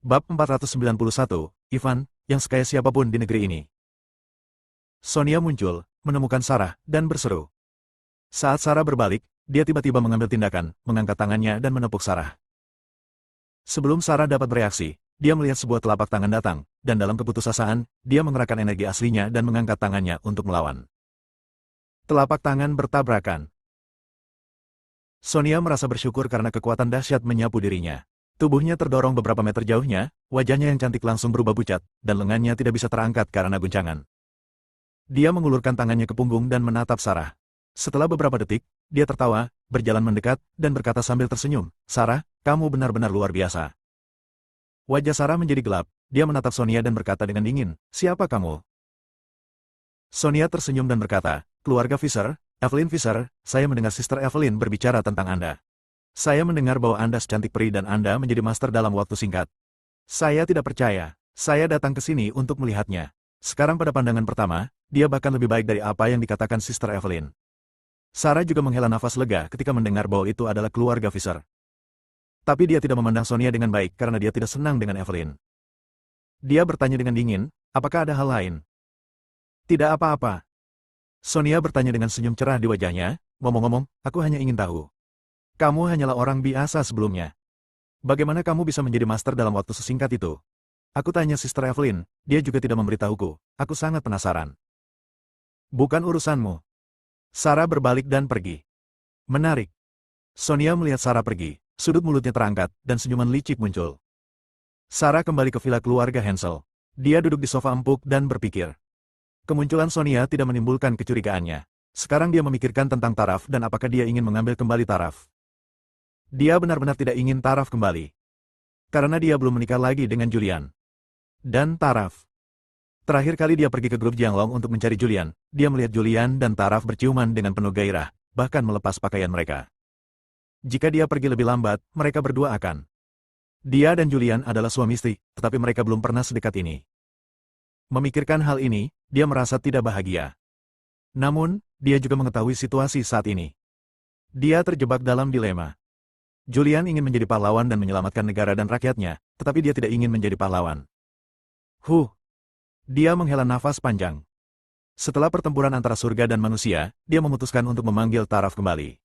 Bab 491, Ivan, yang sekaya siapapun di negeri ini. Sonia muncul, menemukan Sarah, dan berseru. Saat Sarah berbalik, dia tiba-tiba mengambil tindakan, mengangkat tangannya dan menepuk Sarah. Sebelum Sarah dapat bereaksi, dia melihat sebuah telapak tangan datang, dan dalam keputusasaan, dia mengerahkan energi aslinya dan mengangkat tangannya untuk melawan. Telapak tangan bertabrakan. Sonia merasa bersyukur karena kekuatan dahsyat menyapu dirinya. Tubuhnya terdorong beberapa meter jauhnya, wajahnya yang cantik langsung berubah pucat, dan lengannya tidak bisa terangkat karena guncangan. Dia mengulurkan tangannya ke punggung dan menatap Sarah. Setelah beberapa detik, dia tertawa, berjalan mendekat, dan berkata sambil tersenyum, "Sarah, kamu benar-benar luar biasa." Wajah Sarah menjadi gelap, dia menatap Sonia dan berkata dengan dingin, "Siapa kamu?" Sonia tersenyum dan berkata, "Keluarga Fisher, Evelyn Fisher, saya mendengar Sister Evelyn berbicara tentang Anda. Saya mendengar bahwa Anda secantik peri dan Anda menjadi master dalam waktu singkat. Saya tidak percaya. Saya datang ke sini untuk melihatnya." Sekarang pada pandangan pertama, dia bahkan lebih baik dari apa yang dikatakan Sister Evelyn. Sarah juga menghela nafas lega ketika mendengar bahwa itu adalah keluarga Fisher. Tapi dia tidak memandang Sonia dengan baik karena dia tidak senang dengan Evelyn. Dia bertanya dengan dingin, "Apakah ada hal lain?" "Tidak apa-apa." Sonia bertanya dengan senyum cerah di wajahnya, "Ngomong-ngomong, aku hanya ingin tahu. Kamu hanyalah orang biasa sebelumnya. Bagaimana kamu bisa menjadi master dalam waktu sesingkat itu?" "Aku tanya Sister Evelyn, dia juga tidak memberitahuku. Aku sangat penasaran." "Bukan urusanmu." Sarah berbalik dan pergi. "Menarik." Sonia melihat Sarah pergi, sudut mulutnya terangkat, dan senyuman licik muncul. Sarah kembali ke villa keluarga Hansel. Dia duduk di sofa empuk dan berpikir. Kemunculan Sonia tidak menimbulkan kecurigaannya. Sekarang dia memikirkan tentang Taraf dan apakah dia ingin mengambil kembali Taraf. Dia benar-benar tidak ingin Taraf kembali. Karena dia belum menikah lagi dengan Julian. Dan Taraf. Terakhir kali dia pergi ke grup Jianglong untuk mencari Julian, dia melihat Julian dan Taraf berciuman dengan penuh gairah, bahkan melepas pakaian mereka. Jika dia pergi lebih lambat, mereka berdua akan. Dia dan Julian adalah suami istri, tetapi mereka belum pernah sedekat ini. Memikirkan hal ini, dia merasa tidak bahagia. Namun, dia juga mengetahui situasi saat ini. Dia terjebak dalam dilema. Julian ingin menjadi pahlawan dan menyelamatkan negara dan rakyatnya, tetapi dia tidak ingin menjadi pahlawan. Dia menghela nafas panjang. Setelah pertempuran antara surga dan manusia, dia memutuskan untuk memanggil Taraf kembali.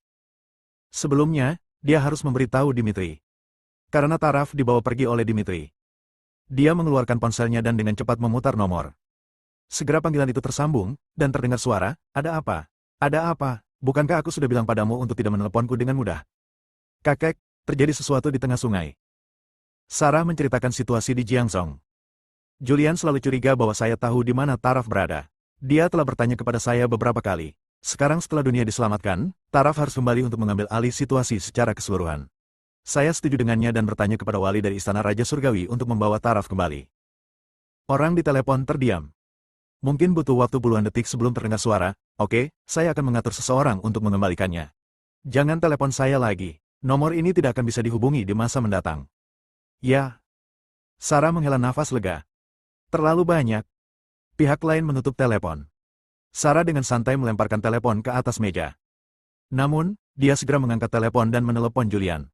Sebelumnya, dia harus memberitahu Dimitri. Karena Taraf dibawa pergi oleh Dimitri. Dia mengeluarkan ponselnya dan dengan cepat memutar nomor. Segera panggilan itu tersambung, dan terdengar suara, "Ada apa? Ada apa? Bukankah aku sudah bilang padamu untuk tidak meneleponku dengan mudah?" "Kakek, terjadi sesuatu di tengah sungai." Sarah menceritakan situasi di Jiangzhou. "Julian selalu curiga bahwa saya tahu di mana Taraf berada. Dia telah bertanya kepada saya beberapa kali. Sekarang setelah dunia diselamatkan, Taraf harus kembali untuk mengambil alih situasi secara keseluruhan. Saya setuju dengannya dan bertanya kepada wali dari Istana Raja Surgawi untuk membawa Taraf kembali." Orang di telepon terdiam. Mungkin butuh waktu puluhan detik sebelum terdengar suara, "Oke, saya akan mengatur seseorang untuk mengembalikannya. Jangan telepon saya lagi. Nomor ini tidak akan bisa dihubungi di masa mendatang." "Ya." Sarah menghela nafas lega. Terlalu banyak. Pihak lain menutup telepon. Sarah dengan santai melemparkan telepon ke atas meja. Namun, dia segera mengangkat telepon dan menelepon Julian.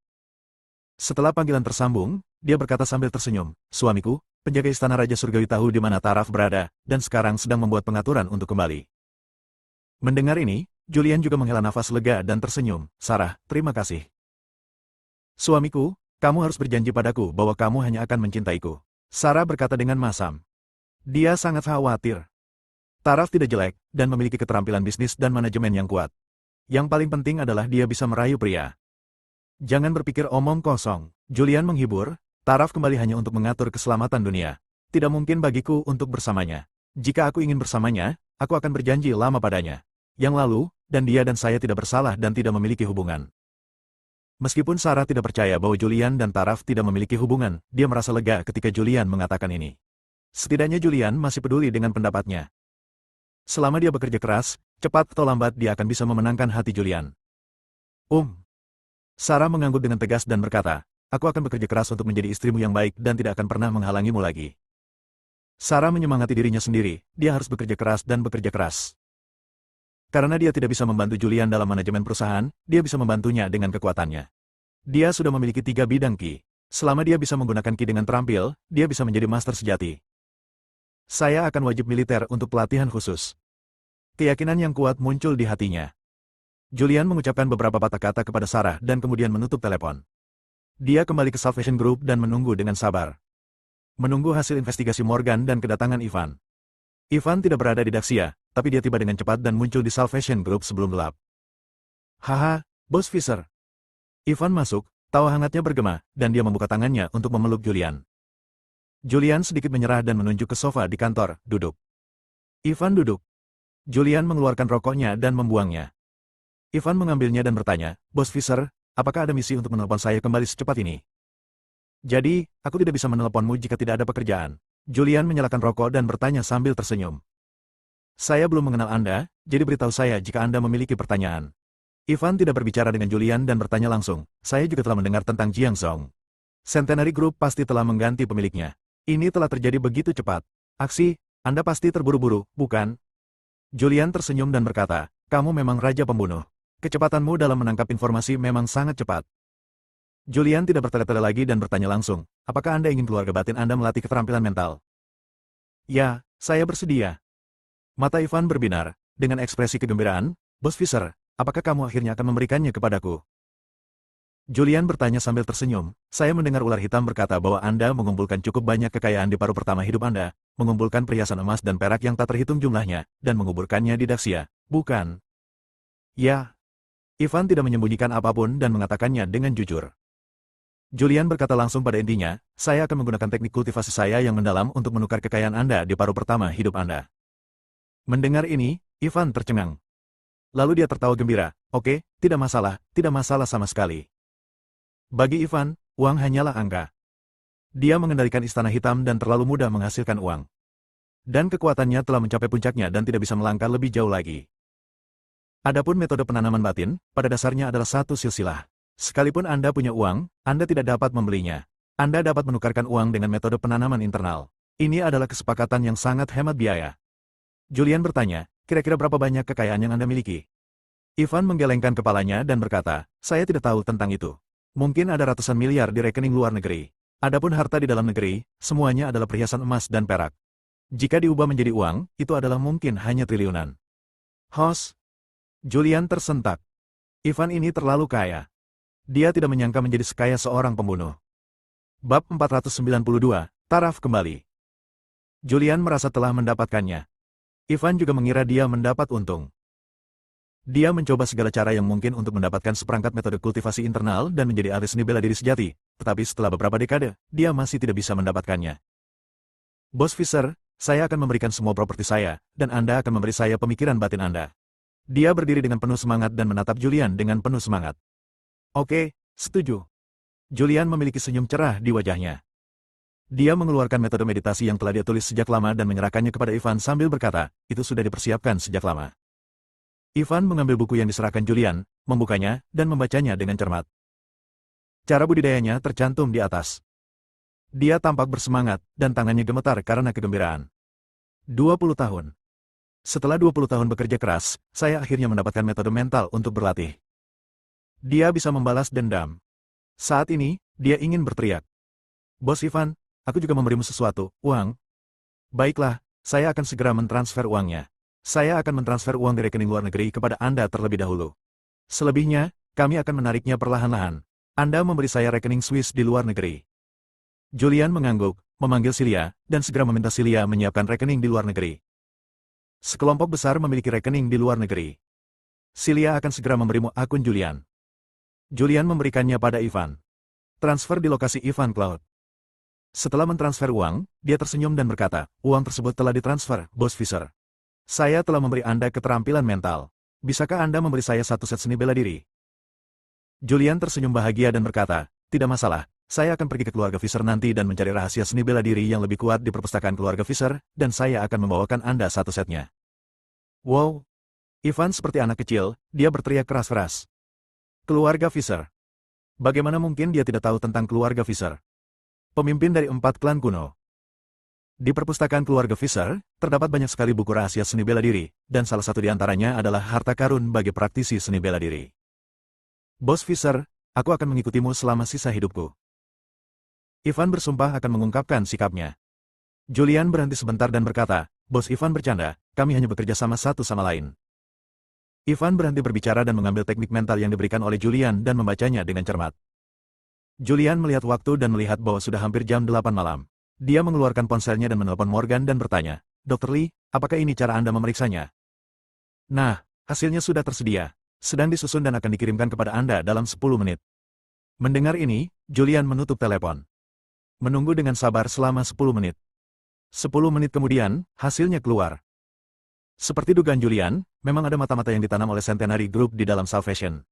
Setelah panggilan tersambung, dia berkata sambil tersenyum, "Suamiku, penjaga Istana Raja Surgawi tahu di mana Taraf berada, dan sekarang sedang membuat pengaturan untuk kembali." Mendengar ini, Julian juga menghela nafas lega dan tersenyum, "Sarah, terima kasih. Suamiku, kamu harus berjanji padaku bahwa kamu hanya akan mencintaiku." Sarah berkata dengan masam. Dia sangat khawatir. Taraf tidak jelek, dan memiliki keterampilan bisnis dan manajemen yang kuat. Yang paling penting adalah dia bisa merayu pria. "Jangan berpikir omong kosong." Julian menghibur, "Taraf kembali hanya untuk mengatur keselamatan dunia. Tidak mungkin bagiku untuk bersamanya. Jika aku ingin bersamanya, aku akan berjanji lama padanya. Yang lalu, dan dia dan saya tidak bersalah dan tidak memiliki hubungan." Meskipun Sarah tidak percaya bahwa Julian dan Taraf tidak memiliki hubungan, dia merasa lega ketika Julian mengatakan ini. Setidaknya Julian masih peduli dengan pendapatnya. Selama dia bekerja keras, cepat atau lambat dia akan bisa memenangkan hati Julian. Sarah mengangguk dengan tegas dan berkata, "Aku akan bekerja keras untuk menjadi istrimu yang baik dan tidak akan pernah menghalangimu lagi." Sarah menyemangati dirinya sendiri, dia harus bekerja keras dan bekerja keras. Karena dia tidak bisa membantu Julian dalam manajemen perusahaan, dia bisa membantunya dengan kekuatannya. Dia sudah memiliki 3 bidang ki. Selama dia bisa menggunakan ki dengan terampil, dia bisa menjadi master sejati. Saya akan wajib militer untuk pelatihan khusus. Keyakinan yang kuat muncul di hatinya. Julian mengucapkan beberapa patah kata kepada Sarah dan kemudian menutup telepon. Dia kembali ke Salvation Group dan menunggu dengan sabar. Menunggu hasil investigasi Morgan dan kedatangan Ivan. Ivan tidak berada di Daxia, tapi dia tiba dengan cepat dan muncul di Salvation Group sebelum gelap. Haha, Bos Fisher. Ivan masuk, tawa hangatnya bergema, dan dia membuka tangannya untuk memeluk Julian. Julian sedikit menyerah dan menunjuk ke sofa di kantor, duduk. Ivan duduk. Julian mengeluarkan rokoknya dan membuangnya. Ivan mengambilnya dan bertanya, Bos Fisher, apakah ada misi untuk menelpon saya kembali secepat ini? Jadi, aku tidak bisa menelponmu jika tidak ada pekerjaan. Julian menyalakan rokok dan bertanya sambil tersenyum. Saya belum mengenal Anda, jadi beritahu saya jika Anda memiliki pertanyaan. Ivan tidak berbicara dengan Julian dan bertanya langsung, saya juga telah mendengar tentang Jiang Zhong. Centenary Group pasti telah mengganti pemiliknya. Ini telah terjadi begitu cepat. Aksi, Anda pasti terburu-buru, bukan? Julian tersenyum dan berkata, kamu memang raja pembunuh. Kecepatanmu dalam menangkap informasi memang sangat cepat. Julian tidak bertele-tele lagi dan bertanya langsung, apakah Anda ingin keluarga batin Anda melatih keterampilan mental? Ya, saya bersedia. Mata Ivan berbinar, dengan ekspresi kegembiraan, Bos Fisher, apakah kamu akhirnya akan memberikannya kepadaku? Julian bertanya sambil tersenyum, saya mendengar ular hitam berkata bahwa Anda mengumpulkan cukup banyak kekayaan di paruh pertama hidup Anda, mengumpulkan perhiasan emas dan perak yang tak terhitung jumlahnya, dan menguburkannya di Daxia, bukan? Ya. Ivan tidak menyembunyikan apapun dan mengatakannya dengan jujur. Julian berkata langsung pada intinya, saya akan menggunakan teknik kultivasi saya yang mendalam untuk menukar kekayaan Anda di paruh pertama hidup Anda. Mendengar ini, Ivan tercengang. Lalu dia tertawa gembira, oke, tidak masalah sama sekali. Bagi Ivan, uang hanyalah angka. Dia mengendalikan istana hitam dan terlalu mudah menghasilkan uang. Dan kekuatannya telah mencapai puncaknya dan tidak bisa melangkah lebih jauh lagi. Adapun metode penanaman batin, pada dasarnya adalah satu silsilah. Sekalipun Anda punya uang, Anda tidak dapat membelinya. Anda dapat menukarkan uang dengan metode penanaman internal. Ini adalah kesepakatan yang sangat hemat biaya. Julian bertanya, kira-kira berapa banyak kekayaan yang Anda miliki? Ivan menggelengkan kepalanya dan berkata, saya tidak tahu tentang itu. Mungkin ada ratusan miliar di rekening luar negeri. Adapun harta di dalam negeri, semuanya adalah perhiasan emas dan perak. Jika diubah menjadi uang, itu adalah mungkin hanya triliunan. Hos. Julian tersentak. Ivan ini terlalu kaya. Dia tidak menyangka menjadi sekaya seorang pembunuh. Bab 492, Taraf kembali. Julian merasa telah mendapatkannya. Ivan juga mengira dia mendapat untung. Dia mencoba segala cara yang mungkin untuk mendapatkan seperangkat metode kultivasi internal dan menjadi ahli seni bela diri sejati, tetapi setelah beberapa dekade, dia masih tidak bisa mendapatkannya. Bos Fisher, saya akan memberikan semua properti saya, dan Anda akan memberi saya pemikiran batin Anda. Dia berdiri dengan penuh semangat dan menatap Julian dengan penuh semangat. Oke, setuju. Julian memiliki senyum cerah di wajahnya. Dia mengeluarkan metode meditasi yang telah dia tulis sejak lama dan menyerahkannya kepada Ivan sambil berkata, itu sudah dipersiapkan sejak lama. Ivan mengambil buku yang diserahkan Julian, membukanya, dan membacanya dengan cermat. Cara budidayanya tercantum di atas. Dia tampak bersemangat, dan tangannya gemetar karena kegembiraan. 20 tahun. Setelah 20 tahun bekerja keras, saya akhirnya mendapatkan metode mental untuk berlatih. Dia bisa membalas dendam. Saat ini, dia ingin berteriak. Bos Ivan, aku juga memberimu sesuatu, uang. Baiklah, saya akan segera mentransfer uangnya. Saya akan mentransfer uang di rekening luar negeri kepada Anda terlebih dahulu. Selebihnya, kami akan menariknya perlahan-lahan. Anda memberi saya rekening Swiss di luar negeri. Julian mengangguk, memanggil Celia, dan segera meminta Celia menyiapkan rekening di luar negeri. Sekelompok besar memiliki rekening di luar negeri. Celia akan segera memberimu akun Julian. Julian memberikannya pada Ivan. Transfer di lokasi Ivan Cloud. Setelah mentransfer uang, dia tersenyum dan berkata, uang tersebut telah ditransfer, Bos Fisher. Saya telah memberi Anda keterampilan mental. Bisakah Anda memberi saya satu set seni bela diri? Julian tersenyum bahagia dan berkata, tidak masalah, saya akan pergi ke keluarga Fisher nanti dan mencari rahasia seni bela diri yang lebih kuat di perpustakaan keluarga Fisher, dan saya akan membawakan Anda satu setnya. Wow! Ivan seperti anak kecil, dia berteriak keras-keras. Keluarga Fisher. Bagaimana mungkin dia tidak tahu tentang keluarga Fisher? Pemimpin dari 4 klan kuno. Di perpustakaan keluarga Fisher, terdapat banyak sekali buku rahasia seni bela diri, dan salah satu di antaranya adalah harta karun bagi praktisi seni bela diri. Bos Fisher, aku akan mengikutimu selama sisa hidupku. Ivan bersumpah akan mengungkapkan sikapnya. Julian berhenti sebentar dan berkata, "Bos Ivan bercanda, kami hanya bekerja sama satu sama lain." Ivan berhenti berbicara dan mengambil teknik mental yang diberikan oleh Julian dan membacanya dengan cermat. Julian melihat waktu dan melihat bahwa sudah hampir jam 8 malam. Dia mengeluarkan ponselnya dan menelpon Morgan dan bertanya, "Dr. Lee, apakah ini cara Anda memeriksanya?" "Nah, hasilnya sudah tersedia. Sedang disusun dan akan dikirimkan kepada Anda dalam 10 menit." Mendengar ini, Julian menutup telepon. Menunggu dengan sabar selama 10 menit. 10 menit kemudian, hasilnya keluar. Seperti dugaan Julian, memang ada mata-mata yang ditanam oleh Centenary Group di dalam Salvation.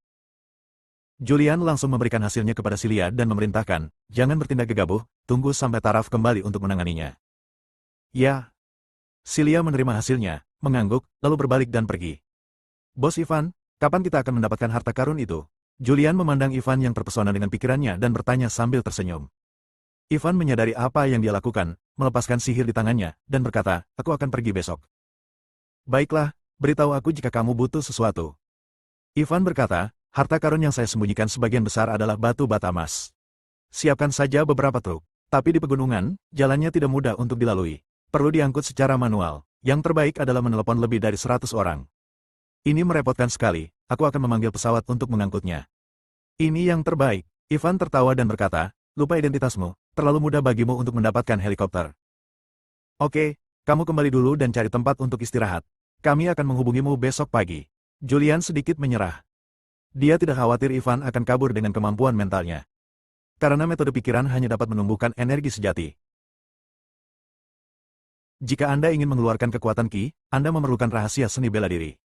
Julian langsung memberikan hasilnya kepada Celia dan memerintahkan, "Jangan bertindak gegabah, tunggu sampai taraf kembali untuk menanganinya." "Ya." Celia menerima hasilnya, mengangguk, lalu berbalik dan pergi. "Bos Ivan, kapan kita akan mendapatkan harta karun itu?" Julian memandang Ivan yang terpesona dengan pikirannya dan bertanya sambil tersenyum. Ivan menyadari apa yang dia lakukan, melepaskan sihir di tangannya, dan berkata, "Aku akan pergi besok." "Baiklah, beritahu aku jika kamu butuh sesuatu." Ivan berkata, "Harta karun yang saya sembunyikan sebagian besar adalah batu bata emas. Siapkan saja beberapa truk. Tapi di pegunungan, jalannya tidak mudah untuk dilalui. Perlu diangkut secara manual. Yang terbaik adalah menelepon lebih dari 100 orang. Ini merepotkan sekali, aku akan memanggil pesawat untuk mengangkutnya." "Ini yang terbaik." Ivan tertawa dan berkata, "Lupa identitasmu, terlalu mudah bagimu untuk mendapatkan helikopter. Oke, kamu kembali dulu dan cari tempat untuk istirahat. Kami akan menghubungimu besok pagi." Julian sedikit menyerah. Dia tidak khawatir Ivan akan kabur dengan kemampuan mentalnya. Karena metode pikiran hanya dapat menumbuhkan energi sejati. Jika Anda ingin mengeluarkan kekuatan Ki, Anda memerlukan rahasia seni bela diri.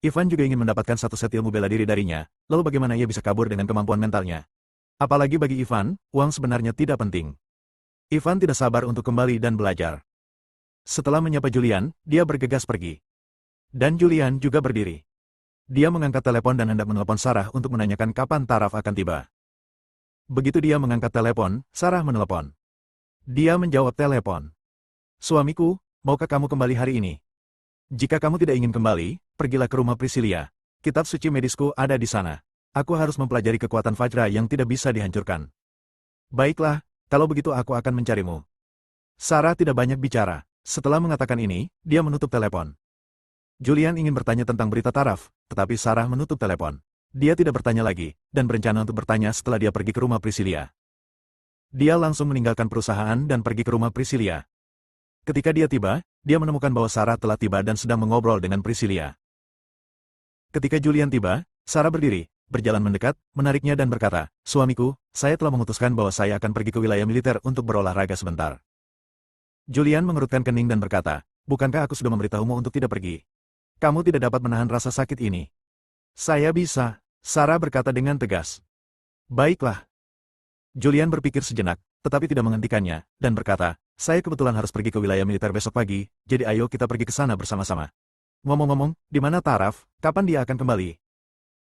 Ivan juga ingin mendapatkan satu set ilmu bela diri darinya, lalu bagaimana ia bisa kabur dengan kemampuan mentalnya? Apalagi bagi Ivan, uang sebenarnya tidak penting. Ivan tidak sabar untuk kembali dan belajar. Setelah menyapa Julian, dia bergegas pergi. Dan Julian juga berdiri. Dia mengangkat telepon dan hendak menelpon Sarah untuk menanyakan kapan taraf akan tiba. Begitu dia mengangkat telepon, Sarah menelepon. Dia menjawab telepon. "Suamiku, maukah kamu kembali hari ini? Jika kamu tidak ingin kembali, pergilah ke rumah Priscilia. Kitab suci medisku ada di sana. Aku harus mempelajari kekuatan Vajra yang tidak bisa dihancurkan." "Baiklah, kalau begitu aku akan mencarimu." Sarah tidak banyak bicara. Setelah mengatakan ini, dia menutup telepon. Julian ingin bertanya tentang berita taraf, tetapi Sarah menutup telepon. Dia tidak bertanya lagi, dan berencana untuk bertanya setelah dia pergi ke rumah Priscilia. Dia langsung meninggalkan perusahaan dan pergi ke rumah Priscilia. Ketika dia tiba, dia menemukan bahwa Sarah telah tiba dan sedang mengobrol dengan Priscilia. Ketika Julian tiba, Sarah berdiri, berjalan mendekat, menariknya dan berkata, "Suamiku, saya telah memutuskan bahwa saya akan pergi ke wilayah militer untuk berolahraga sebentar." Julian mengerutkan kening dan berkata, "Bukankah aku sudah memberitahumu untuk tidak pergi? Kamu tidak dapat menahan rasa sakit ini." "Saya bisa," Sarah berkata dengan tegas. "Baiklah." Julian berpikir sejenak, tetapi tidak menghentikannya, dan berkata, "Saya kebetulan harus pergi ke wilayah militer besok pagi, jadi ayo kita pergi ke sana bersama-sama. Ngomong-ngomong, di mana taraf, kapan dia akan kembali?"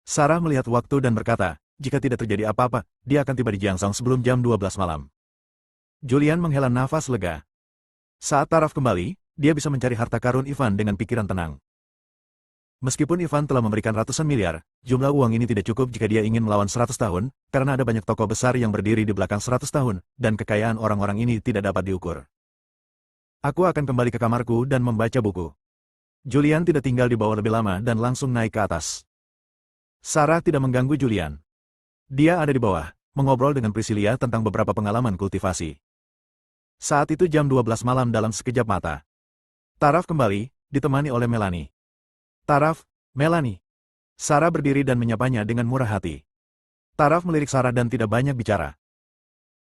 Sarah melihat waktu dan berkata, "Jika tidak terjadi apa-apa, dia akan tiba di Jiangsong sebelum jam 12 malam." Julian menghela nafas lega. Saat taraf kembali, dia bisa mencari harta karun Ivan dengan pikiran tenang. Meskipun Ivan telah memberikan ratusan miliar, jumlah uang ini tidak cukup jika dia ingin melawan 100 tahun, karena ada banyak tokoh besar yang berdiri di belakang 100 tahun, dan kekayaan orang-orang ini tidak dapat diukur. "Aku akan kembali ke kamarku dan membaca buku." Julian tidak tinggal di bawah lebih lama dan langsung naik ke atas. Sarah tidak mengganggu Julian. Dia ada di bawah, mengobrol dengan Priscilia tentang beberapa pengalaman kultivasi. Saat itu jam 12 malam dalam sekejap mata. Taraf kembali, ditemani oleh Melanie. "Taraf, Melanie." Sarah berdiri dan menyapanya dengan murah hati. Taraf melirik Sarah dan tidak banyak bicara.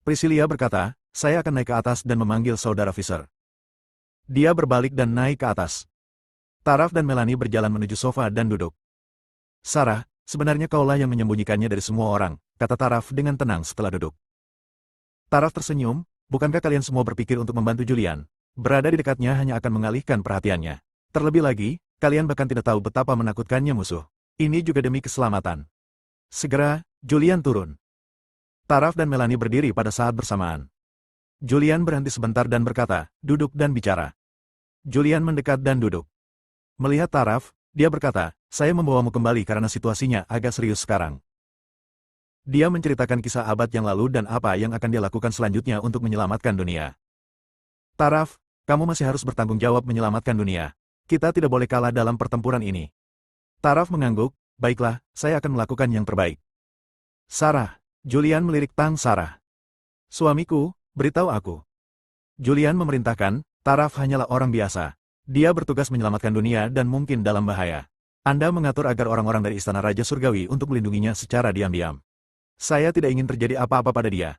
Priscilia berkata, "Saya akan naik ke atas dan memanggil saudara Fisher." Dia berbalik dan naik ke atas. Taraf dan Melanie berjalan menuju sofa dan duduk. "Sarah, sebenarnya kaulah yang menyembunyikannya dari semua orang," kata Taraf dengan tenang setelah duduk. Taraf tersenyum, "Bukankah kalian semua berpikir untuk membantu Julian? Berada di dekatnya hanya akan mengalihkan perhatiannya. Terlebih lagi, kalian bahkan tidak tahu betapa menakutkannya musuh. Ini juga demi keselamatan." Segera, Julian turun. Taraf dan Melanie berdiri pada saat bersamaan. Julian berhenti sebentar dan berkata, "Duduk dan bicara." Julian mendekat dan duduk. Melihat Taraf, dia berkata, "Saya membawamu kembali karena situasinya agak serius sekarang." Dia menceritakan kisah abad yang lalu dan apa yang akan dia lakukan selanjutnya untuk menyelamatkan dunia. Taraf, kamu masih harus bertanggung jawab menyelamatkan dunia. Kita tidak boleh kalah dalam pertempuran ini. Taraf mengangguk, baiklah, saya akan melakukan yang terbaik. Sarah, Julian melirik Tang Sarah. Suamiku, beritahu aku. Julian memerintahkan, Taraf hanyalah orang biasa. Dia bertugas menyelamatkan dunia dan mungkin dalam bahaya. Anda mengatur agar orang-orang dari Istana Raja Surgawi untuk melindunginya secara diam-diam. Saya tidak ingin terjadi apa-apa pada dia.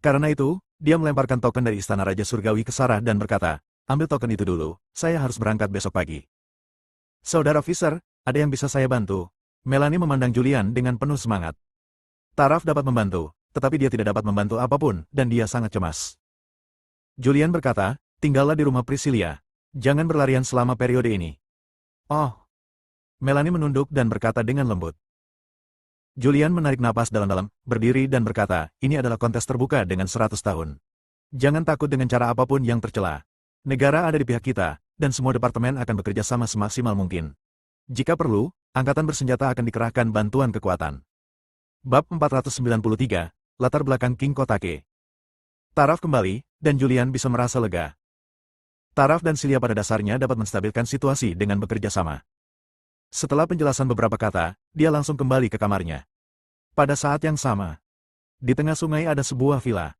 Karena itu, dia melemparkan token dari Istana Raja Surgawi ke Sarah dan berkata, ambil token itu dulu, saya harus berangkat besok pagi. Saudara Fisher, ada yang bisa saya bantu? Melanie memandang Julian dengan penuh semangat. Taraf dapat membantu, tetapi dia tidak dapat membantu apapun, dan dia sangat cemas. Julian berkata, tinggallah di rumah Priscilia. Jangan berlarian selama periode ini. Oh. Melanie menunduk dan berkata dengan lembut. Julian menarik napas dalam-dalam, berdiri dan berkata, ini adalah kontes terbuka dengan 100 tahun. Jangan takut dengan cara apapun yang tercela. Negara ada di pihak kita, dan semua departemen akan bekerja sama semaksimal mungkin. Jika perlu, angkatan bersenjata akan dikerahkan bantuan kekuatan. Bab 493, Latar Belakang King Kotake. Taraf kembali, dan Julian bisa merasa lega. Taraf dan Celia pada dasarnya dapat menstabilkan situasi dengan bekerja sama. Setelah penjelasan beberapa kata, dia langsung kembali ke kamarnya. Pada saat yang sama, di tengah sungai ada sebuah villa.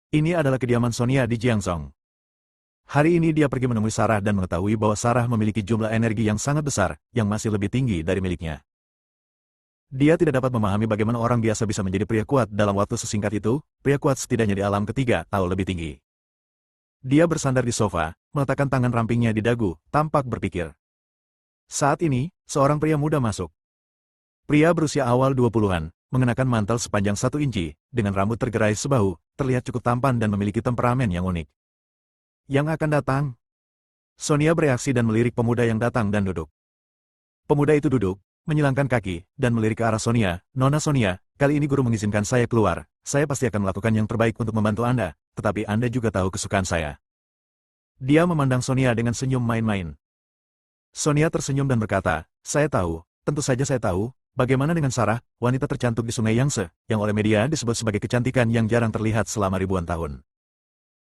Ini adalah kediaman Sonia di Jiangzhong. Hari ini dia pergi menemui Sarah dan mengetahui bahwa Sarah memiliki jumlah energi yang sangat besar, yang masih lebih tinggi dari miliknya. Dia tidak dapat memahami bagaimana orang biasa bisa menjadi pria kuat dalam waktu sesingkat itu, pria kuat setidaknya di alam ketiga atau lebih tinggi. Dia bersandar di sofa, meletakkan tangan rampingnya di dagu, tampak berpikir. Saat ini, seorang pria muda masuk. Pria berusia awal 20-an, mengenakan mantel sepanjang 1 inci, dengan rambut tergerai sebahu, terlihat cukup tampan dan memiliki temperamen yang unik. Yang akan datang? Sonia bereaksi dan melirik pemuda yang datang dan duduk. Pemuda itu duduk, menyilangkan kaki, dan melirik ke arah Sonia. Nona Sonia, kali ini guru mengizinkan saya keluar. Saya pasti akan melakukan yang terbaik untuk membantu Anda, tetapi Anda juga tahu kesukaan saya. Dia memandang Sonia dengan senyum main-main. Sonia tersenyum dan berkata, saya tahu, tentu saja saya tahu, bagaimana dengan Sarah, wanita tercantik di Sungai Yangtze, yang oleh media disebut sebagai kecantikan yang jarang terlihat selama ribuan tahun.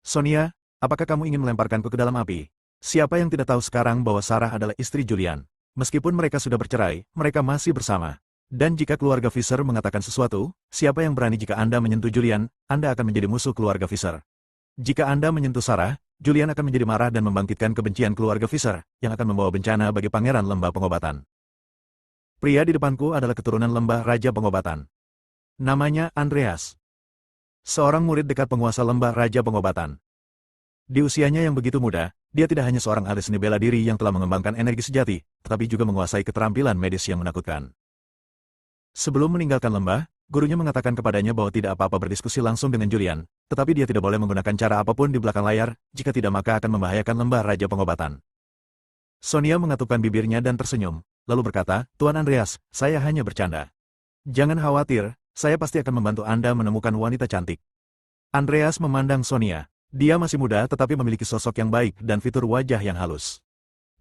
Sonia, apakah kamu ingin melemparkanku ke dalam api? Siapa yang tidak tahu sekarang bahwa Sarah adalah istri Julian? Meskipun mereka sudah bercerai, mereka masih bersama. Dan jika keluarga Fisher mengatakan sesuatu, siapa yang berani jika Anda menyentuh Julian, Anda akan menjadi musuh keluarga Fisher. Jika Anda menyentuh Sarah, Julian akan menjadi marah dan membangkitkan kebencian keluarga Fisher, yang akan membawa bencana bagi Pangeran Lembah Pengobatan. Pria di depanku adalah keturunan Lembah Raja Pengobatan. Namanya Andreas. Seorang murid dekat penguasa Lembah Raja Pengobatan. Di usianya yang begitu muda, dia tidak hanya seorang ahli seni bela diri yang telah mengembangkan energi sejati, tetapi juga menguasai keterampilan medis yang menakutkan. Sebelum meninggalkan lembah, gurunya mengatakan kepadanya bahwa tidak apa-apa berdiskusi langsung dengan Julian, tetapi dia tidak boleh menggunakan cara apapun di belakang layar, jika tidak maka akan membahayakan Lembah Raja Pengobatan. Sonia mengatupkan bibirnya dan tersenyum, lalu berkata, Tuan Andreas, saya hanya bercanda. Jangan khawatir, saya pasti akan membantu Anda menemukan wanita cantik. Andreas memandang Sonia. Dia masih muda tetapi memiliki sosok yang baik dan fitur wajah yang halus.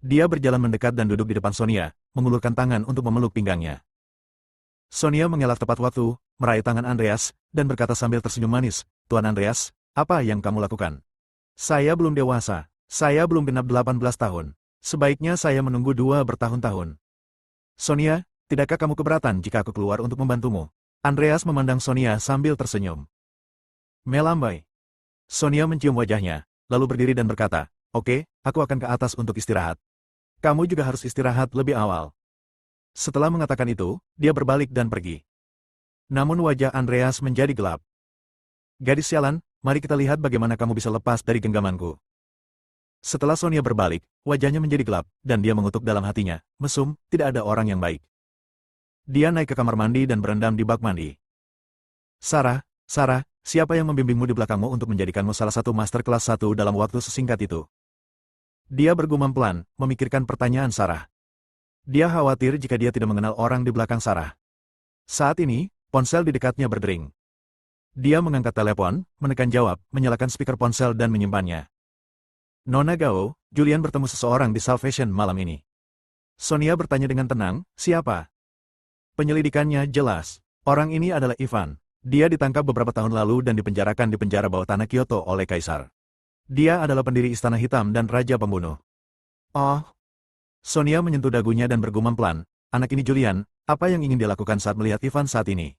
Dia berjalan mendekat dan duduk di depan Sonia, mengulurkan tangan untuk memeluk pinggangnya. Sonia mengelak tepat waktu, meraih tangan Andreas, dan berkata sambil tersenyum manis, Tuan Andreas, apa yang kamu lakukan? Saya belum dewasa, saya belum genap 18 tahun. Sebaiknya saya menunggu 2 bertahun-tahun. Sonia, tidakkah kamu keberatan jika aku keluar untuk membantumu? Andreas memandang Sonia sambil tersenyum. Melambai. Sonia mencium wajahnya, lalu berdiri dan berkata, Oke, aku akan ke atas untuk istirahat. Kamu juga harus istirahat lebih awal. Setelah mengatakan itu, dia berbalik dan pergi. Namun wajah Andreas menjadi gelap. Gadis sialan, mari kita lihat bagaimana kamu bisa lepas dari genggamanku. Setelah Sonia berbalik, wajahnya menjadi gelap, dan dia mengutuk dalam hatinya, mesum, tidak ada orang yang baik. Dia naik ke kamar mandi dan berendam di bak mandi. Sarah, siapa yang membimbingmu di belakangmu untuk menjadikanmu salah satu master kelas 1 dalam waktu sesingkat itu? Dia bergumam pelan, memikirkan pertanyaan Sarah. Dia khawatir jika dia tidak mengenal orang di belakang Sarah. Saat ini, ponsel di dekatnya berdering. Dia mengangkat telepon, menekan jawab, menyalakan speaker ponsel dan menyimpannya. Nona Gao, Julian bertemu seseorang di Salvation malam ini. Sonia bertanya dengan tenang, siapa? Penyelidikannya jelas. Orang ini adalah Ivan. Dia ditangkap beberapa tahun lalu dan dipenjarakan di penjara bawah tanah Kyoto oleh Kaisar. Dia adalah pendiri Istana Hitam dan Raja Pembunuh. Oh. Sonia menyentuh dagunya dan bergumam pelan, anak ini Julian, apa yang ingin dia lakukan saat melihat Ivan saat ini?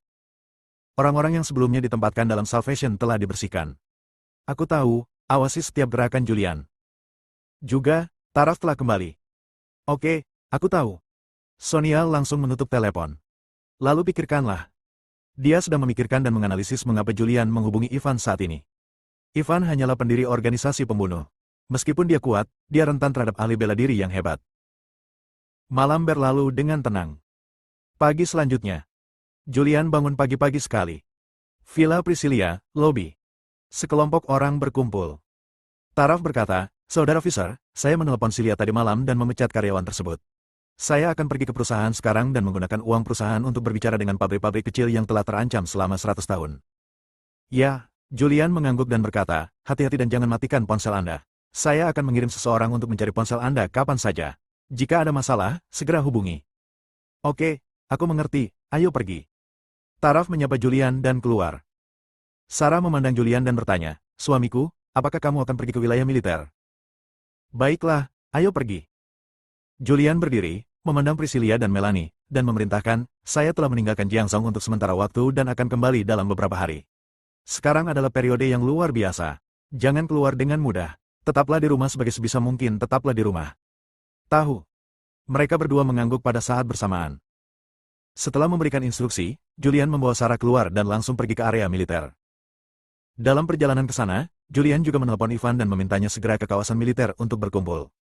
Orang-orang yang sebelumnya ditempatkan dalam Salvation telah dibersihkan. Aku tahu, awasi setiap gerakan Julian. Juga, Taraf telah kembali. Oke, aku tahu. Sonia langsung menutup telepon. Lalu pikirkanlah. Dia sedang memikirkan dan menganalisis mengapa Julian menghubungi Ivan saat ini. Ivan hanyalah pendiri organisasi pembunuh. Meskipun dia kuat, dia rentan terhadap ahli bela diri yang hebat. Malam berlalu dengan tenang. Pagi selanjutnya. Julian bangun pagi-pagi sekali. Villa Priscilia, lobi. Sekelompok orang berkumpul. Taraf berkata, Saudara Fisher, saya menelepon Cilia tadi malam dan memecat karyawan tersebut. Saya akan pergi ke perusahaan sekarang dan menggunakan uang perusahaan untuk berbicara dengan pabrik-pabrik kecil yang telah terancam selama 100 tahun. Ya, Julian mengangguk dan berkata, hati-hati dan jangan matikan ponsel Anda. Saya akan mengirim seseorang untuk mencari ponsel Anda kapan saja. Jika ada masalah, segera hubungi. Oke, aku mengerti, ayo pergi. Taraf menyapa Julian dan keluar. Sarah memandang Julian dan bertanya, suamiku, apakah kamu akan pergi ke wilayah militer? Baiklah, ayo pergi. Julian berdiri, memandang Priscilia dan Melanie, dan memerintahkan, saya telah meninggalkan Jiangzhou untuk sementara waktu dan akan kembali dalam beberapa hari. Sekarang adalah periode yang luar biasa. Jangan keluar dengan mudah. Tetaplah di rumah sebagai sebisa mungkin, tetaplah di rumah. Tahu. Mereka berdua mengangguk pada saat bersamaan. Setelah memberikan instruksi, Julian membawa Sarah keluar dan langsung pergi ke area militer. Dalam perjalanan ke sana, Julian juga menelpon Ivan dan memintanya segera ke kawasan militer untuk berkumpul.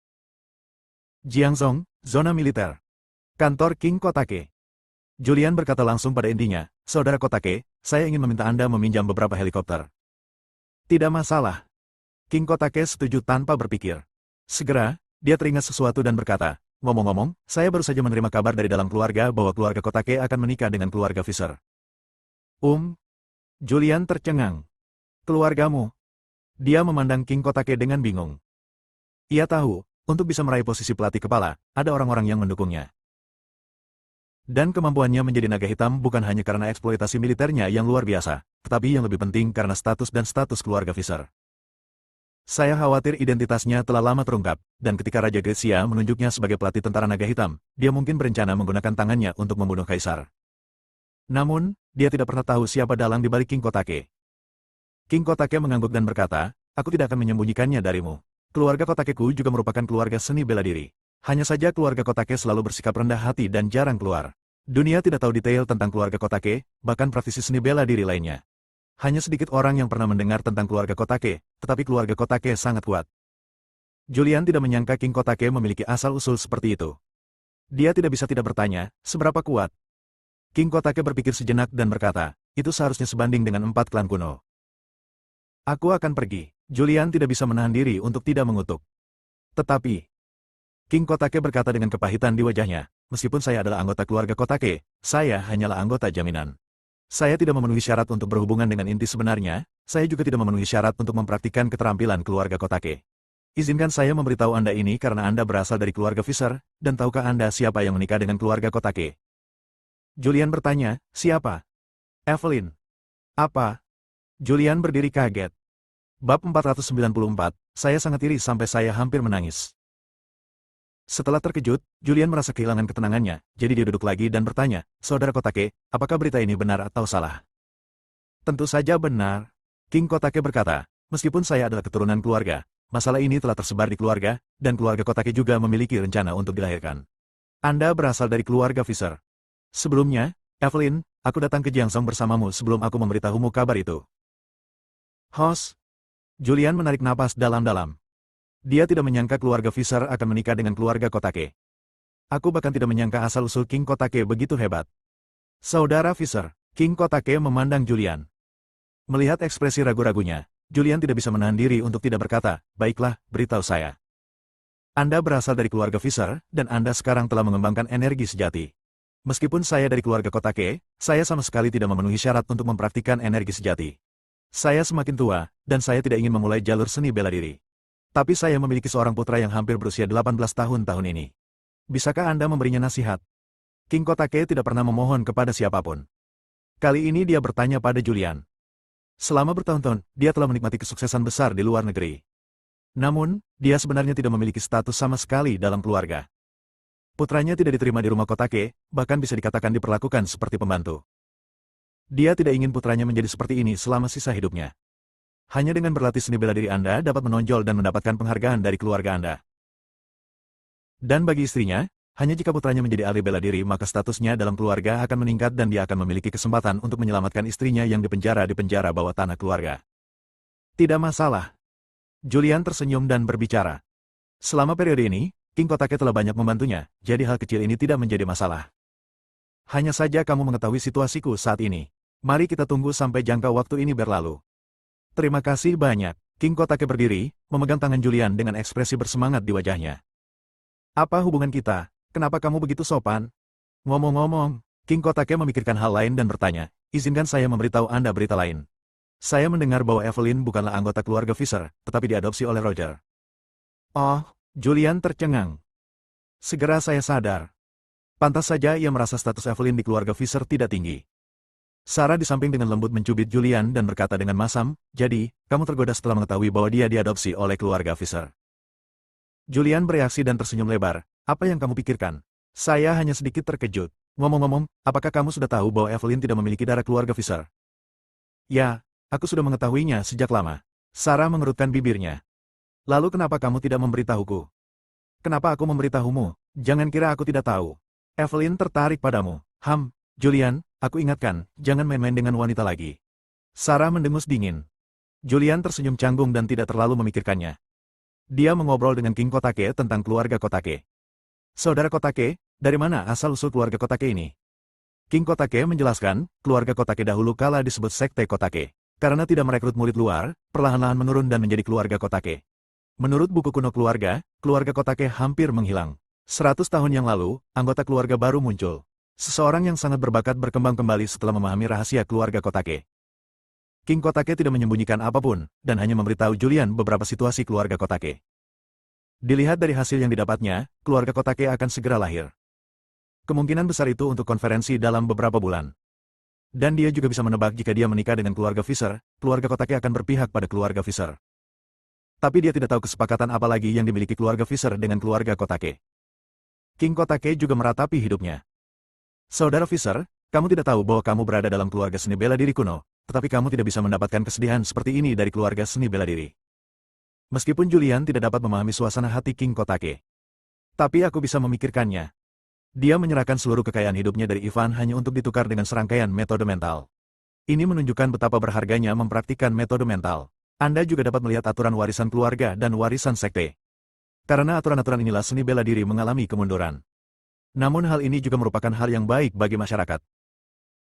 Jiangzhou, zona militer. Kantor King Kotake. Julian berkata langsung pada intinya, Saudara Kotake, saya ingin meminta Anda meminjam beberapa helikopter. Tidak masalah. King Kotake setuju tanpa berpikir. Segera, dia teringat sesuatu dan berkata, ngomong-ngomong, saya baru saja menerima kabar dari dalam keluarga bahwa keluarga Kotake akan menikah dengan keluarga Fisher. Julian tercengang. Keluargamu? Dia memandang King Kotake dengan bingung. Ia tahu, untuk bisa meraih posisi pelatih kepala, ada orang-orang yang mendukungnya. Dan kemampuannya menjadi naga hitam bukan hanya karena eksploitasi militernya yang luar biasa, tetapi yang lebih penting karena status dan status keluarga Fisher. Saya khawatir identitasnya telah lama terungkap, dan ketika Raja Gretsia menunjuknya sebagai pelatih tentara naga hitam, dia mungkin berencana menggunakan tangannya untuk membunuh Kaisar. Namun, dia tidak pernah tahu siapa dalang di balik King Kotake. King Kotake mengangguk dan berkata, aku tidak akan menyembunyikannya darimu. Keluarga Kotakeku juga merupakan keluarga seni bela diri. Hanya saja keluarga Kotake selalu bersikap rendah hati dan jarang keluar. Dunia tidak tahu detail tentang keluarga Kotake, bahkan praktisi seni bela diri lainnya. Hanya sedikit orang yang pernah mendengar tentang keluarga Kotake, tetapi keluarga Kotake sangat kuat. Julian tidak menyangka King Kotake memiliki asal-usul seperti itu. Dia tidak bisa tidak bertanya, seberapa kuat. King Kotake berpikir sejenak dan berkata, itu seharusnya sebanding dengan 4 klan kuno. Aku akan pergi. Julian tidak bisa menahan diri untuk tidak mengutuk. Tetapi, King Kotake berkata dengan kepahitan di wajahnya, meskipun saya adalah anggota keluarga Kotake, saya hanyalah anggota jaminan. Saya tidak memenuhi syarat untuk berhubungan dengan inti sebenarnya, saya juga tidak memenuhi syarat untuk mempraktikkan keterampilan keluarga Kotake. Izinkan saya memberitahu Anda ini karena Anda berasal dari keluarga Fisher, dan tahukah Anda siapa yang menikah dengan keluarga Kotake? Julian bertanya, siapa? Evelyn. Apa? Julian berdiri kaget. Bab 494, saya sangat iri sampai saya hampir menangis. Setelah terkejut, Julian merasa kehilangan ketenangannya, jadi dia duduk lagi dan bertanya, Saudara Kotake, apakah berita ini benar atau salah? Tentu saja benar. King Kotake berkata, meskipun saya adalah keturunan keluarga, masalah ini telah tersebar di keluarga, dan keluarga Kotake juga memiliki rencana untuk dilahirkan. Anda berasal dari keluarga Fisher. Sebelumnya, Evelyn, aku datang ke Jiangzhou bersamamu sebelum aku memberitahumu kabar itu. Hos. Julian menarik napas dalam-dalam. Dia tidak menyangka keluarga Fisher akan menikah dengan keluarga Kotake. Aku bahkan tidak menyangka asal-usul King Kotake begitu hebat. Saudara Fisher, King Kotake memandang Julian. Melihat ekspresi ragu-ragunya, Julian tidak bisa menahan diri untuk tidak berkata, baiklah, beritahu saya. Anda berasal dari keluarga Fisher, dan Anda sekarang telah mengembangkan energi sejati. Meskipun saya dari keluarga Kotake, saya sama sekali tidak memenuhi syarat untuk mempraktikkan energi sejati. Saya semakin tua, dan saya tidak ingin memulai jalur seni bela diri. Tapi saya memiliki seorang putra yang hampir berusia 18 tahun ini. Bisakah Anda memberinya nasihat? King Kotake tidak pernah memohon kepada siapapun. Kali ini dia bertanya pada Julian. Selama bertahun-tahun, dia telah menikmati kesuksesan besar di luar negeri. Namun, dia sebenarnya tidak memiliki status sama sekali dalam keluarga. Putranya tidak diterima di rumah Kotake, bahkan bisa dikatakan diperlakukan seperti pembantu. Dia tidak ingin putranya menjadi seperti ini selama sisa hidupnya. Hanya dengan berlatih seni bela diri Anda dapat menonjol dan mendapatkan penghargaan dari keluarga Anda. Dan bagi istrinya, hanya jika putranya menjadi ahli bela diri maka statusnya dalam keluarga akan meningkat dan dia akan memiliki kesempatan untuk menyelamatkan istrinya yang dipenjara di penjara bawah tanah keluarga. Tidak masalah. Julian tersenyum dan berbicara. Selama periode ini, King Kotake telah banyak membantunya, jadi hal kecil ini tidak menjadi masalah. Hanya saja kamu mengetahui situasiku saat ini. Mari kita tunggu sampai jangka waktu ini berlalu. Terima kasih banyak. King Kotake berdiri, memegang tangan Julian dengan ekspresi bersemangat di wajahnya. Apa hubungan kita? Kenapa kamu begitu sopan? Ngomong-ngomong, King Kotake memikirkan hal lain dan bertanya, izinkan saya memberitahu Anda berita lain. Saya mendengar bahwa Evelyn bukanlah anggota keluarga Fisher, tetapi diadopsi oleh Roger. Oh, Julian tercengang. Segera saya sadar. Pantas saja ia merasa status Evelyn di keluarga Fisher tidak tinggi. Sarah di samping dengan lembut mencubit Julian dan berkata dengan masam, jadi, kamu tergoda setelah mengetahui bahwa dia diadopsi oleh keluarga Fisher. Julian bereaksi dan tersenyum lebar. Apa yang kamu pikirkan? Saya hanya sedikit terkejut. Ngomong-ngomong, apakah kamu sudah tahu bahwa Evelyn tidak memiliki darah keluarga Fisher? Ya, aku sudah mengetahuinya sejak lama. Sarah mengerutkan bibirnya. Lalu kenapa kamu tidak memberitahuku? Kenapa aku memberitahumu? Jangan kira aku tidak tahu. Evelyn tertarik padamu. Julian, aku ingatkan, jangan main-main dengan wanita lagi. Sarah mendengus dingin. Julian tersenyum canggung dan tidak terlalu memikirkannya. Dia mengobrol dengan King Kotake tentang keluarga Kotake. Saudara Kotake, dari mana asal-usul keluarga Kotake ini? King Kotake menjelaskan, keluarga Kotake dahulu kala disebut Sekte Kotake. Karena tidak merekrut murid luar, perlahan-lahan menurun dan menjadi keluarga Kotake. Menurut buku kuno keluarga Kotake hampir menghilang. 100 tahun yang lalu, anggota keluarga baru muncul. Seseorang yang sangat berbakat berkembang kembali setelah memahami rahasia keluarga Kotake. King Kotake tidak menyembunyikan apapun, dan hanya memberitahu Julian beberapa situasi keluarga Kotake. Dilihat dari hasil yang didapatnya, keluarga Kotake akan segera lahir. Kemungkinan besar itu untuk konferensi dalam beberapa bulan. Dan dia juga bisa menebak jika dia menikah dengan keluarga Fisher, keluarga Kotake akan berpihak pada keluarga Fisher. Tapi dia tidak tahu kesepakatan apa lagi yang dimiliki keluarga Fisher dengan keluarga Kotake. King Kotake juga meratapi hidupnya. Saudara Fisher, kamu tidak tahu bahwa kamu berada dalam keluarga seni bela diri kuno, tetapi kamu tidak bisa mendapatkan kesedihan seperti ini dari keluarga seni bela diri. Meskipun Julian tidak dapat memahami suasana hati King Kotake. Tapi aku bisa memikirkannya. Dia menyerahkan seluruh kekayaan hidupnya dari Ivan hanya untuk ditukar dengan serangkaian metode mental. Ini menunjukkan betapa berharganya mempraktikkan metode mental. Anda juga dapat melihat aturan warisan keluarga dan warisan sekte. Karena aturan-aturan inilah seni bela diri mengalami kemunduran. Namun hal ini juga merupakan hal yang baik bagi masyarakat.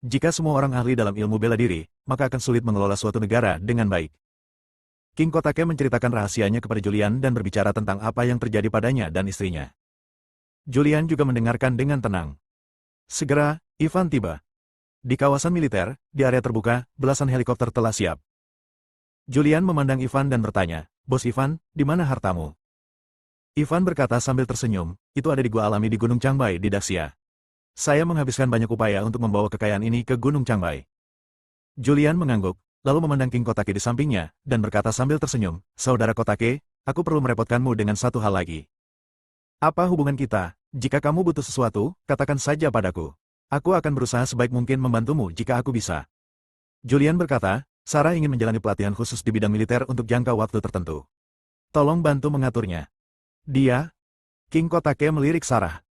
Jika semua orang ahli dalam ilmu bela diri, maka akan sulit mengelola suatu negara dengan baik. King Kotake menceritakan rahasianya kepada Julian dan berbicara tentang apa yang terjadi padanya dan istrinya. Julian juga mendengarkan dengan tenang. Segera, Ivan tiba. Di kawasan militer, di area terbuka, belasan helikopter telah siap. Julian memandang Ivan dan bertanya, Bos Ivan, di mana hartamu? Ivan berkata sambil tersenyum, itu ada di gua alami di Gunung Changbai di Daxia. Saya menghabiskan banyak upaya untuk membawa kekayaan ini ke Gunung Changbai. Julian mengangguk, lalu memandang King Kotake di sampingnya, dan berkata sambil tersenyum, Saudara Kotake, aku perlu merepotkanmu dengan satu hal lagi. Apa hubungan kita? Jika kamu butuh sesuatu, katakan saja padaku. Aku akan berusaha sebaik mungkin membantumu jika aku bisa. Julian berkata, Sarah ingin menjalani pelatihan khusus di bidang militer untuk jangka waktu tertentu. Tolong bantu mengaturnya. Dia? King Kotake melirik Sarah.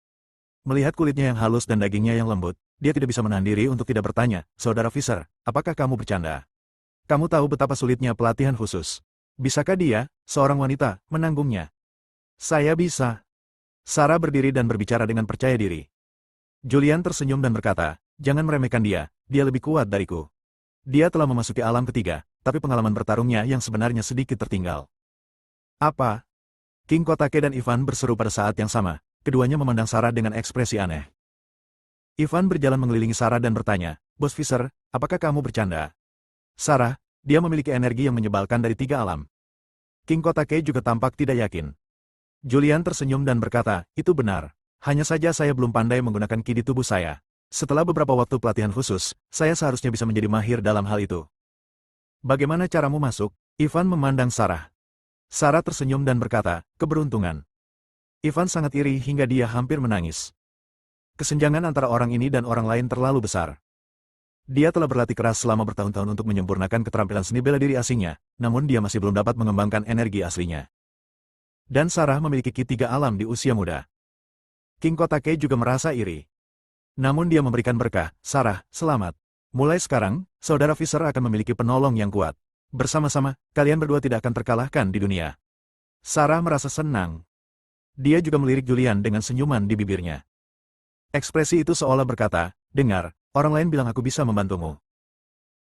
Melihat kulitnya yang halus dan dagingnya yang lembut, dia tidak bisa menahan diri untuk tidak bertanya, Saudara Fisher, apakah kamu bercanda? Kamu tahu betapa sulitnya pelatihan khusus. Bisakah dia, seorang wanita, menanggungnya? Saya bisa. Sarah berdiri dan berbicara dengan percaya diri. Julian tersenyum dan berkata, jangan meremehkan dia lebih kuat dariku. Dia telah memasuki alam ketiga, tapi pengalaman bertarungnya yang sebenarnya sedikit tertinggal. Apa? King Kotake dan Ivan berseru pada saat yang sama, keduanya memandang Sarah dengan ekspresi aneh. Ivan berjalan mengelilingi Sarah dan bertanya, Bos Fisher, apakah kamu bercanda? Sarah, dia memiliki energi yang menyebalkan dari 3 alam. King Kotake juga tampak tidak yakin. Julian tersenyum dan berkata, itu benar. Hanya saja saya belum pandai menggunakan ki di tubuh saya. Setelah beberapa waktu pelatihan khusus, saya seharusnya bisa menjadi mahir dalam hal itu. Bagaimana caramu masuk? Ivan memandang Sarah. Sarah tersenyum dan berkata, keberuntungan. Ivan sangat iri hingga dia hampir menangis. Kesenjangan antara orang ini dan orang lain terlalu besar. Dia telah berlatih keras selama bertahun-tahun untuk menyempurnakan keterampilan seni bela diri asingnya, namun dia masih belum dapat mengembangkan energi aslinya. Dan Sarah memiliki ki 3 alam di usia muda. King Kotake juga merasa iri. Namun dia memberikan berkah, Sarah, selamat. Mulai sekarang, saudara Fisher akan memiliki penolong yang kuat. Bersama-sama, kalian berdua tidak akan terkalahkan di dunia. Sarah merasa senang. Dia juga melirik Julian dengan senyuman di bibirnya. Ekspresi itu seolah berkata, dengar, orang lain bilang aku bisa membantumu.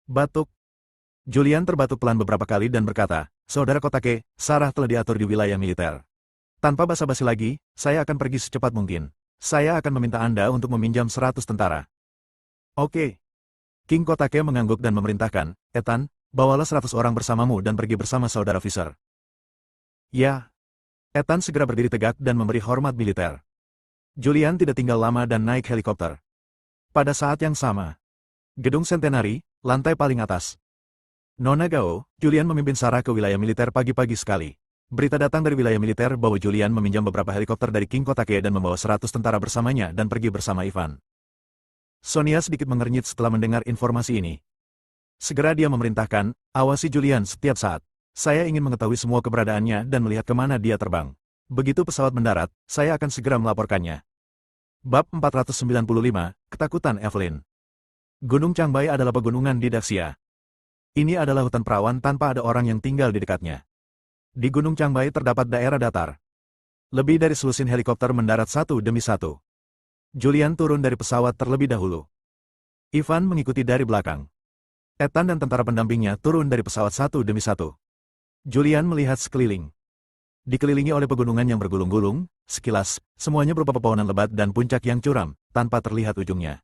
Batuk. Julian terbatuk pelan beberapa kali dan berkata, saudara Kotake, Sarah telah diatur di wilayah militer. Tanpa basa-basi lagi, saya akan pergi secepat mungkin. Saya akan meminta Anda untuk meminjam 100 tentara. Oke. King Kotake mengangguk dan memerintahkan, Ethan, bawalah 100 orang bersamamu dan pergi bersama saudara Fisher. Ya. Ethan segera berdiri tegak dan memberi hormat militer. Julian tidak tinggal lama dan naik helikopter. Pada saat yang sama, gedung Centenary, lantai paling atas. Nona Gao, Julian memimpin Sarah ke wilayah militer pagi-pagi sekali. Berita datang dari wilayah militer bahwa Julian meminjam beberapa helikopter dari King Kotake dan membawa 100 tentara bersamanya dan pergi bersama Ivan. Sonia sedikit mengernyit setelah mendengar informasi ini. Segera dia memerintahkan, awasi Julian setiap saat. Saya ingin mengetahui semua keberadaannya dan melihat kemana dia terbang. Begitu pesawat mendarat, saya akan segera melaporkannya. Bab 495, Ketakutan Evelyn. Gunung Changbai adalah pegunungan di Daxia. Ini adalah hutan perawan tanpa ada orang yang tinggal di dekatnya. Di Gunung Changbai terdapat daerah datar. Lebih dari selusin helikopter mendarat satu demi satu. Julian turun dari pesawat terlebih dahulu. Ivan mengikuti dari belakang. Ethan dan tentara pendampingnya turun dari pesawat satu demi satu. Julian melihat sekeliling. Dikelilingi oleh pegunungan yang bergulung-gulung, sekilas, semuanya berupa pepohonan lebat dan puncak yang curam, tanpa terlihat ujungnya.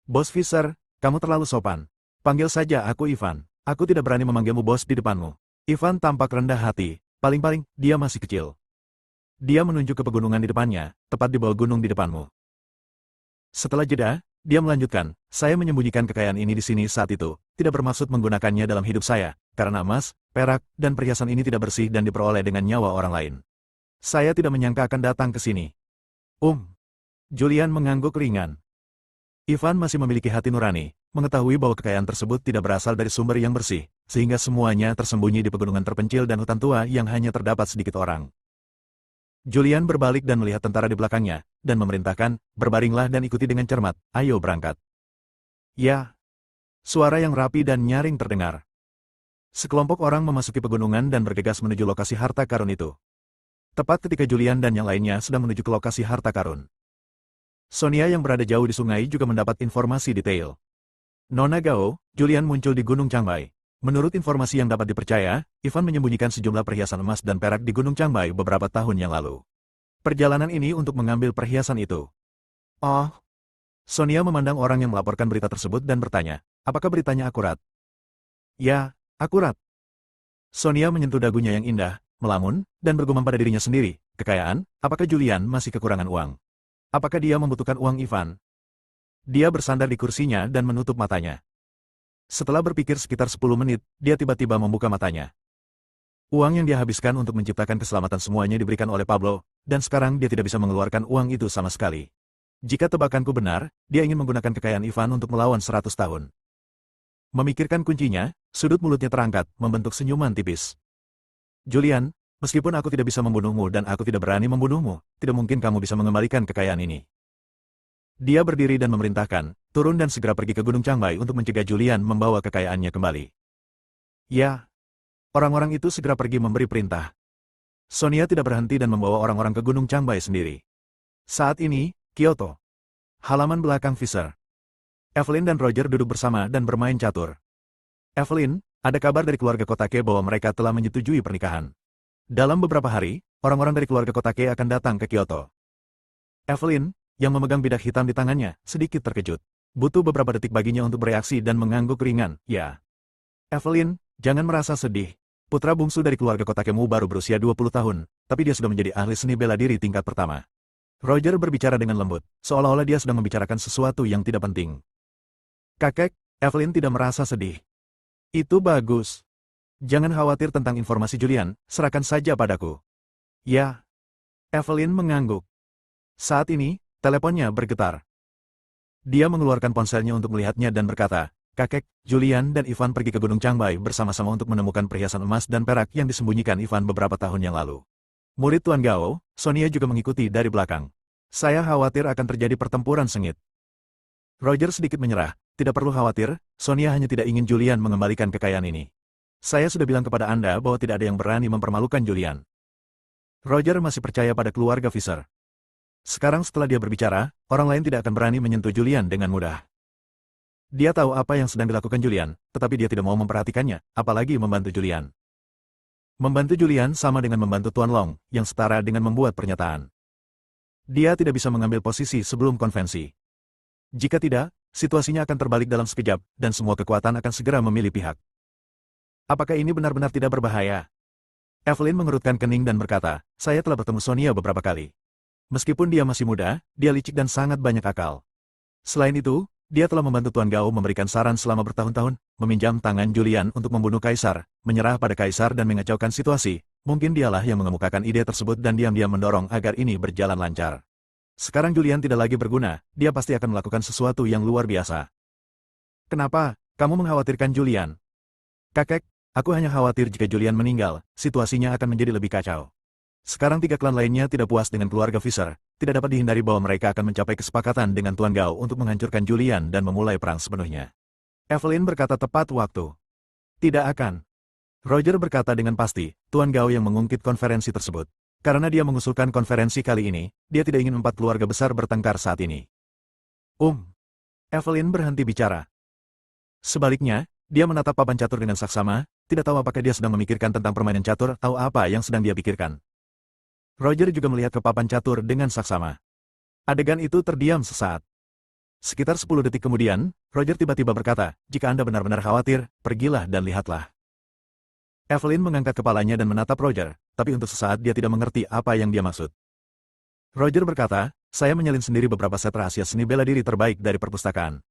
Bos Fisher, kamu terlalu sopan. Panggil saja aku Ivan. Aku tidak berani memanggilmu bos di depanmu. Ivan tampak rendah hati, paling-paling, dia masih kecil. Dia menunjuk ke pegunungan di depannya, tepat di bawah gunung di depanmu. Setelah jeda, dia melanjutkan, saya menyembunyikan kekayaan ini di sini saat itu, tidak bermaksud menggunakannya dalam hidup saya, karena emas, perak, dan perhiasan ini tidak bersih dan diperoleh dengan nyawa orang lain. Saya tidak menyangka akan datang ke sini. Julian mengangguk ringan. Ivan masih memiliki hati nurani, mengetahui bahwa kekayaan tersebut tidak berasal dari sumber yang bersih, sehingga semuanya tersembunyi di pegunungan terpencil dan hutan tua yang hanya terdapat sedikit orang. Julian berbalik dan melihat tentara di belakangnya, dan memerintahkan, berbaringlah dan ikuti dengan cermat, ayo berangkat. Ya. Suara yang rapi dan nyaring terdengar. Sekelompok orang memasuki pegunungan dan bergegas menuju lokasi harta karun itu. Tepat ketika Julian dan yang lainnya sedang menuju ke lokasi harta karun. Sonia yang berada jauh di sungai juga mendapat informasi detail. Nona Gao, Julian muncul di Gunung Changbai. Menurut informasi yang dapat dipercaya, Ivan menyembunyikan sejumlah perhiasan emas dan perak di Gunung Changbai beberapa tahun yang lalu. Perjalanan ini untuk mengambil perhiasan itu. Oh. Sonia memandang orang yang melaporkan berita tersebut dan bertanya, apakah beritanya akurat? Ya, akurat. Sonia menyentuh dagunya yang indah, melamun, dan bergumam pada dirinya sendiri, kekayaan, apakah Julian masih kekurangan uang? Apakah dia membutuhkan uang Ivan? Dia bersandar di kursinya dan menutup matanya. Setelah berpikir sekitar 10 menit, dia tiba-tiba membuka matanya. Uang yang dia habiskan untuk menciptakan keselamatan semuanya diberikan oleh Pablo, dan sekarang dia tidak bisa mengeluarkan uang itu sama sekali. Jika tebakanku benar, dia ingin menggunakan kekayaan Ivan untuk melawan 100 tahun. Memikirkan kuncinya, sudut mulutnya terangkat, membentuk senyuman tipis. Julian, meskipun aku tidak bisa membunuhmu dan aku tidak berani membunuhmu, tidak mungkin kamu bisa mengembalikan kekayaan ini. Dia berdiri dan memerintahkan, turun dan segera pergi ke Gunung Changbai untuk mencegah Julian membawa kekayaannya kembali. Ya. Orang-orang itu segera pergi memberi perintah. Sonia tidak berhenti dan membawa orang-orang ke Gunung Changbai sendiri. Saat ini, Kyoto. Halaman belakang Fisher. Evelyn dan Roger duduk bersama dan bermain catur. Evelyn, ada kabar dari keluarga Kotake bahwa mereka telah menyetujui pernikahan. Dalam beberapa hari, orang-orang dari keluarga Kotake akan datang ke Kyoto. Evelyn, yang memegang bidak hitam di tangannya, sedikit terkejut. Butuh beberapa detik baginya untuk bereaksi dan mengangguk ringan, ya. Evelyn, jangan merasa sedih. Putra bungsu dari keluarga Kotakemu baru berusia 20 tahun, tapi dia sudah menjadi ahli seni bela diri tingkat pertama. Roger berbicara dengan lembut, seolah-olah dia sedang membicarakan sesuatu yang tidak penting. Kakek, Evelyn tidak merasa sedih. Itu bagus. Jangan khawatir tentang informasi Julian, serahkan saja padaku. Ya. Evelyn mengangguk. Saat ini, teleponnya bergetar. Dia mengeluarkan ponselnya untuk melihatnya dan berkata, Kakek, Julian dan Ivan pergi ke Gunung Changbai bersama-sama untuk menemukan perhiasan emas dan perak yang disembunyikan Ivan beberapa tahun yang lalu. Murid Tuan Gao, Sonia juga mengikuti dari belakang. Saya khawatir akan terjadi pertempuran sengit. Roger sedikit menyerah. Tidak perlu khawatir, Sonia hanya tidak ingin Julian mengembalikan kekayaan ini. Saya sudah bilang kepada Anda bahwa tidak ada yang berani mempermalukan Julian. Roger masih percaya pada keluarga Fisher. Sekarang setelah dia berbicara, orang lain tidak akan berani menyentuh Julian dengan mudah. Dia tahu apa yang sedang dilakukan Julian, tetapi dia tidak mau memperhatikannya, apalagi membantu Julian. Membantu Julian sama dengan membantu Tuan Long, yang setara dengan membuat pernyataan. Dia tidak bisa mengambil posisi sebelum konvensi. Jika tidak, situasinya akan terbalik dalam sekejap, dan semua kekuatan akan segera memilih pihak. Apakah ini benar-benar tidak berbahaya? Evelyn mengerutkan kening dan berkata, saya telah bertemu Sonia beberapa kali. Meskipun dia masih muda, dia licik dan sangat banyak akal. Selain itu, dia telah membantu Tuan Gao memberikan saran selama bertahun-tahun, meminjam tangan Julian untuk membunuh Kaisar, menyerah pada Kaisar dan mengacaukan situasi. Mungkin dialah yang mengemukakan ide tersebut dan diam-diam mendorong agar ini berjalan lancar. Sekarang Julian tidak lagi berguna, dia pasti akan melakukan sesuatu yang luar biasa. Kenapa, kamu mengkhawatirkan Julian? Kakek, aku hanya khawatir jika Julian meninggal, situasinya akan menjadi lebih kacau. Sekarang 3 klan lainnya tidak puas dengan keluarga Fisher, tidak dapat dihindari bahwa mereka akan mencapai kesepakatan dengan Tuan Gao untuk menghancurkan Julian dan memulai perang sepenuhnya. Evelyn berkata tepat waktu. Tidak akan. Roger berkata dengan pasti, Tuan Gao yang mengungkit konferensi tersebut. Karena dia mengusulkan konferensi kali ini, dia tidak ingin 4 keluarga besar bertengkar saat ini. Evelyn berhenti bicara. Sebaliknya, dia menatap papan catur dengan saksama, tidak tahu apakah dia sedang memikirkan tentang permainan catur atau apa yang sedang dia pikirkan. Roger juga melihat ke papan catur dengan saksama. Adegan itu terdiam sesaat. Sekitar 10 detik kemudian, Roger tiba-tiba berkata, jika Anda benar-benar khawatir, pergilah dan lihatlah. Evelyn mengangkat kepalanya dan menatap Roger, tapi untuk sesaat dia tidak mengerti apa yang dia maksud. Roger berkata, saya menyalin sendiri beberapa set rahasia seni bela diri terbaik dari perpustakaan.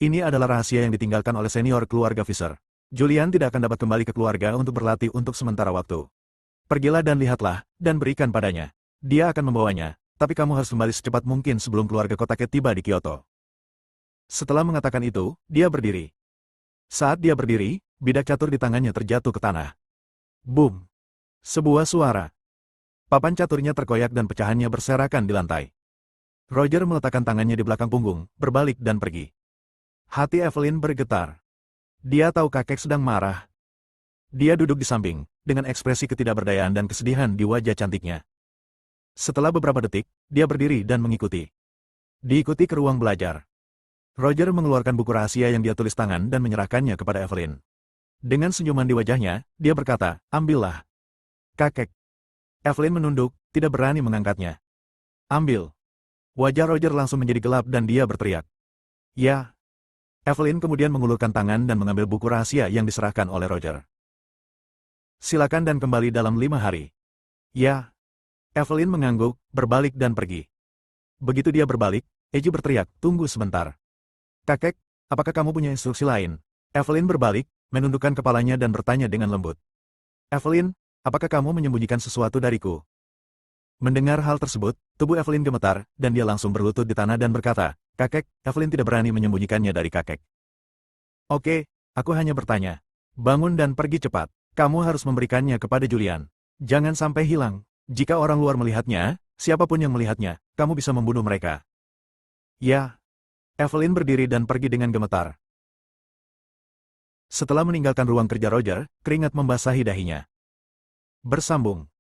Ini adalah rahasia yang ditinggalkan oleh senior keluarga Fisher. Julian tidak akan dapat kembali ke keluarga untuk berlatih untuk sementara waktu. Pergilah dan lihatlah, dan berikan padanya. Dia akan membawanya, tapi kamu harus kembali secepat mungkin sebelum keluarga Kotake tiba di Kyoto. Setelah mengatakan itu, dia berdiri. Saat dia berdiri, bidak catur di tangannya terjatuh ke tanah. Boom! Sebuah suara. Papan caturnya terkoyak dan pecahannya berserakan di lantai. Roger meletakkan tangannya di belakang punggung, berbalik dan pergi. Hati Evelyn bergetar. Dia tahu kakek sedang marah. Dia duduk di samping, dengan ekspresi ketidakberdayaan dan kesedihan di wajah cantiknya. Setelah beberapa detik, dia berdiri dan mengikuti. Diikuti ke ruang belajar. Roger mengeluarkan buku rahasia yang dia tulis tangan dan menyerahkannya kepada Evelyn. Dengan senyuman di wajahnya, dia berkata, ambillah. Kakek. Evelyn menunduk, tidak berani mengangkatnya. Ambil. Wajah Roger langsung menjadi gelap dan dia berteriak. Ya. Evelyn kemudian mengulurkan tangan dan mengambil buku rahasia yang diserahkan oleh Roger. Silakan dan kembali dalam 5 hari. Ya. Evelyn mengangguk, berbalik dan pergi. Begitu dia berbalik, Eiji berteriak, tunggu sebentar. Kakek, apakah kamu punya instruksi lain? Evelyn berbalik, menundukkan kepalanya dan bertanya dengan lembut. Evelyn, apakah kamu menyembunyikan sesuatu dariku? Mendengar hal tersebut, tubuh Evelyn gemetar, dan dia langsung berlutut di tanah dan berkata, kakek, Evelyn tidak berani menyembunyikannya dari kakek. Oke, aku hanya bertanya. Bangun dan pergi cepat. Kamu harus memberikannya kepada Julian. Jangan sampai hilang. Jika orang luar melihatnya, siapapun yang melihatnya, kamu bisa membunuh mereka. Ya. Evelyn berdiri dan pergi dengan gemetar. Setelah meninggalkan ruang kerja Roger, keringat membasahi dahinya. Bersambung.